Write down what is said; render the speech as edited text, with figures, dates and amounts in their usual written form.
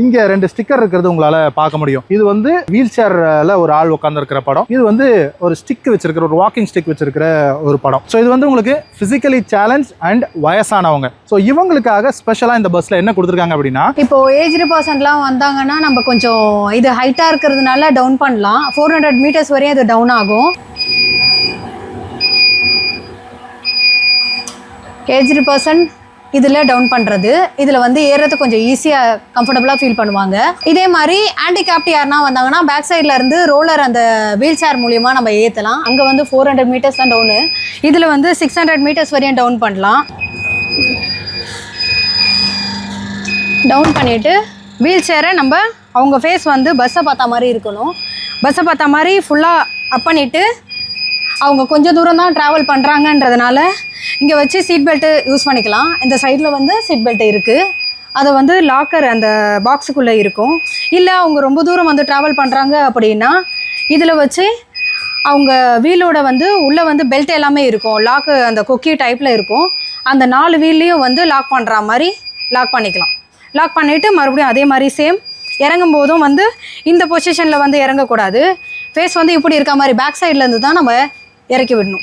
இங்க 2 ஸ்டிக்கர் இருக்கிறது உங்களால பார்க்க முடியும். இது வந்து வீல் சேர்ல ஒரு ஆள் உட்கார்ந்து இருக்கிற படம். இது வந்து ஒரு ஸ்டிக் வச்சிருக்கிற ஒரு வாக்கிங் ஸ்டிக் வச்சிருக்கிற ஒரு படம். ஸோ இது வந்து உங்களுக்கு பிசிக்கலி சேலஞ்ச் அண்ட் வயசானவங்க. ஸோ இவங்களுக்காக ஸ்பெஷலா இந்த பஸ்ல என்ன கொடுத்துருக்காங்க அப்படின்னா, இப்போ ஏஜ்டு பர்சன்ட்லாம் வந்தாங்கன்னா நம்ம கொஞ்சம் இது ஹைட்டா இருக்கிறதுனால டவுன் பண்ணலாம். 400 மீட்டர்ஸ் வரையும் இது டவுன் ஆகும். ஏஜ்டு பர்சன் இதில் டவுன் பண்ணுறது, இதில் வந்து ஏறுறது கொஞ்சம் ஈஸியாக கம்ஃபர்டபுளாக ஃபீல் பண்ணுவாங்க. இதே மாதிரி ஹேண்டிகேப்ட் யாருனா வந்தாங்கன்னா பேக் சைடில் இருந்து ரோலர் அந்த வீல் சேர் மூலியமாக நம்ம ஏற்றலாம். அங்கே வந்து 400 மீட்டர்ஸ் தான் டவுனு, இதில் வந்து 600 மீட்டர்ஸ் வரையும் டவுன் பண்ணலாம். டவுன் பண்ணிவிட்டு வீல் சேரை நம்ம அவங்க ஃபேஸ் வந்து பஸ்ஸை பார்த்தா மாதிரி இருக்கணும். பஸ்ஸை பார்த்தா மாதிரி ஃபுல்லாக அப் பண்ணிவிட்டு அவங்க கொஞ்சம் தூரம் தான் ட்ராவல் பண்ணுறாங்கன்றதுனால இங்கே வச்சு சீட் பெல்ட்டு யூஸ் பண்ணிக்கலாம். இந்த சைடில் வந்து சீட் பெல்ட் இருக்குது, அதை வந்து லாக்கர் அந்த பாக்ஸுக்குள்ளே இருக்கும். இல்லை அவங்க ரொம்ப தூரம் வந்து ட்ராவல் பண்ணுறாங்க அப்படின்னா இதில் வச்சு அவங்க வீலோட வந்து உள்ளே வந்து பெல்ட் எல்லாமே இருக்கும், லாக்கு அந்த கொக்கி டைப்பில் இருக்கும். அந்த 4 வீல்லையும் வந்து லாக் பண்ணுற மாதிரி லாக் பண்ணிக்கலாம். லாக் பண்ணிவிட்டு மறுபடியும் அதே மாதிரி சேம் இறங்கும் போதும் வந்து இந்த பொசிஷனில் வந்து இறங்கக்கூடாது. ஃபேஸ் வந்து இப்படி இருக்க மாதிரி பேக் சைட்லேருந்து தான் நம்ம இறக்கி விடணும்.